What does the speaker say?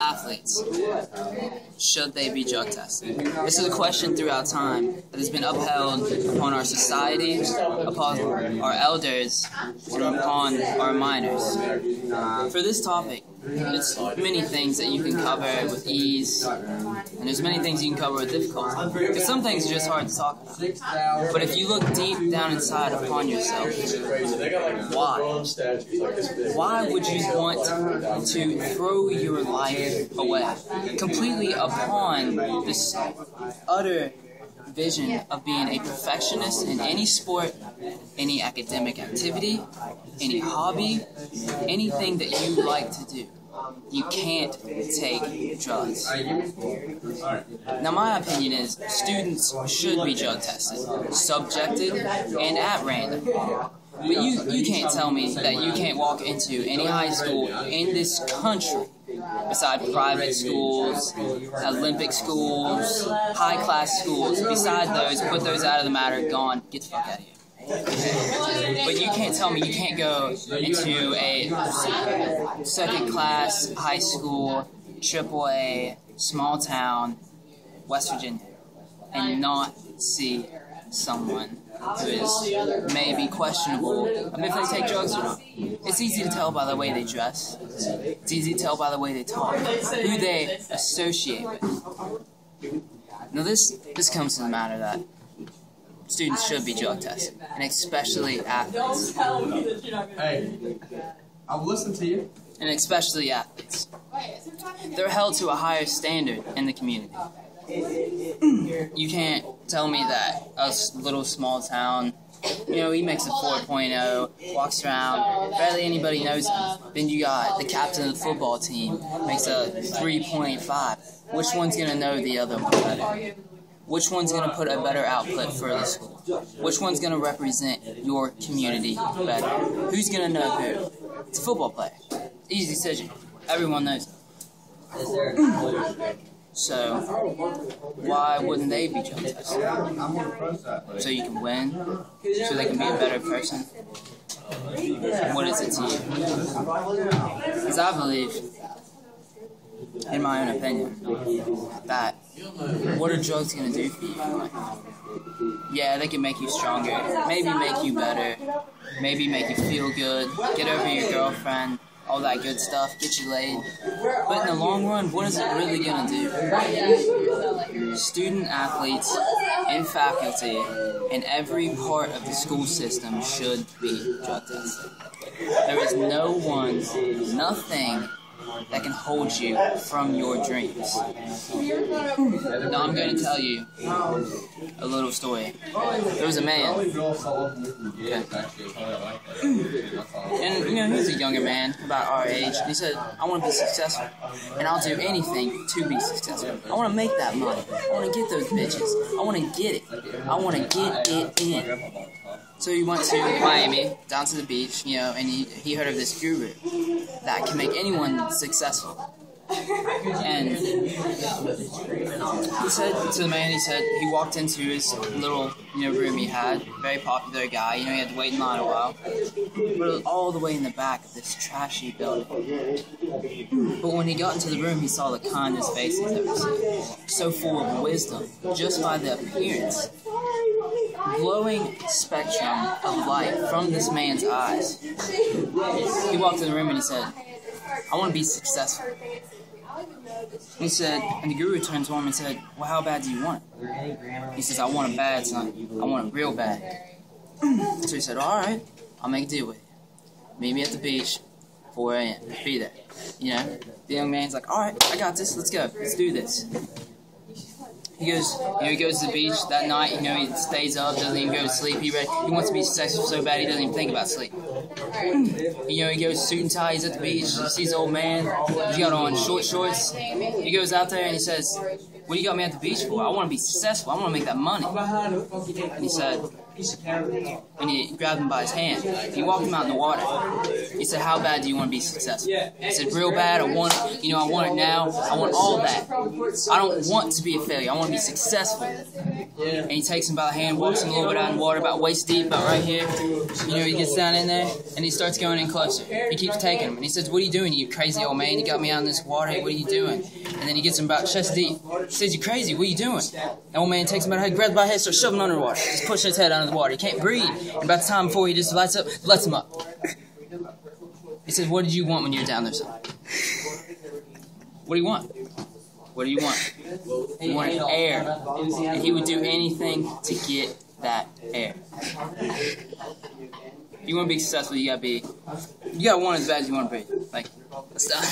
Athletes, should they be drug tested? This is a question throughout time that has been upheld upon our society, upon our elders, and upon our minors. For this topic, it's many things that you can cover with ease, and there's many things you can cover with difficulty. Because some things are just hard to talk about. But if you look deep down inside upon yourself, why? Why would you want to throw your life away completely upon this utter vision of being a perfectionist in any sport, any academic activity, any hobby, anything that you like to do? You can't take drugs. Now, my opinion is students should be drug tested, subjected, and at random. But you can't tell me that you can't walk into any high school in this country, beside private schools, Olympic schools, high-class schools, beside those, put those out of the matter, gone, get the fuck out of here. But you can't tell me you can't go into a second-class high school, AAA, small town, West Virginia, and not see someone who is maybe questionable if they take drugs or not. It's easy to tell by the way they dress. It's easy to tell by the way they talk, who they associate with. Now this comes to the matter that students should be drug tested, and especially athletes. Hey, I'll listen to you. And especially athletes. They're held to a higher standard in the community. You can't tell me that a little small town, he makes a 4.0, walks around, barely anybody knows him. Then you got the captain of the football team, makes a 3.5. Which one's going to know the other one better? Which one's going to put a better output for the school? Which one's going to represent your community better? Who's going to know who? It's a football player. Easy decision. Everyone knows it. So, why wouldn't they be drug tested? So you can win? So they can be a better person? What is it to you? Because I believe, in my own opinion, that what are drugs going to do for you? Yeah, they can make you stronger, maybe make you better, maybe make you feel good, get over your girlfriend, all that good stuff, get you laid. But in the long run, what is it really going to do? Student athletes and faculty in every part of the school system should be drug tested. There is no one, nothing that can hold you from your dreams. Now I'm going to tell you a little story. There was a man, and he was a younger man, about our age, and he said, I want to be successful, and I'll do anything to be successful. I want to make that money. I want to get those bitches. I want to get it. I want to get it in. So he went to Miami, down to the beach, and he heard of this guru that can make anyone successful. And he said to the man, he walked into his little, room he had, very popular guy, he had to wait in line a while, but it was all the way in the back of this trashy building. But when he got into the room, he saw the kindest face he's ever seen, so full of wisdom, just by the appearance. Glowing spectrum of light from this man's eyes. He walked in the room and he said, I want to be successful. He said, and the guru turned to him and said, well, how bad do you want it? He says, I want it bad, son. I want it real bad. So he said, alright, I'll make a deal with you. Meet me at the beach, 4 a.m. Be there. The young man's like, alright, I got this, let's go, let's do this. He goes, he goes to the beach that night, he stays up, doesn't even go to sleep. He wants to be successful so bad he doesn't even think about sleep. He goes suit and tie, he's at the beach, he sees the old man, he's got on short shorts. He goes out there and he says, what do you got me at the beach for? I want to be successful, I want to make that money. And he said, And he grabbed him by his hand. He walked him out in the water. He said, "How bad do you want to be successful?" He said, "Real bad. I want it it now. I want all that. I don't want to be a failure. I want to be successful." And he takes him by the hand, walks him a little bit out in the water, about waist deep, about right here. He gets down in there, and he starts going in closer. He keeps taking him, and he says, "What are you doing, you crazy old man? You got me out in this water. What are you doing?" And then he gets him about chest deep. He says, "You crazy? What are you doing?" The old man takes him by the head, grabs by the head, starts shoving him under the water. Just pushing his head under the water. He can't breathe. And about the time before he just lets him up. He says, "What did you want when you were down there, son? What do you want? What do you want?" He wanted air. And he would do anything to get that air. If you want to be successful, you gotta want it as bad as you want to be. Like, let's stop.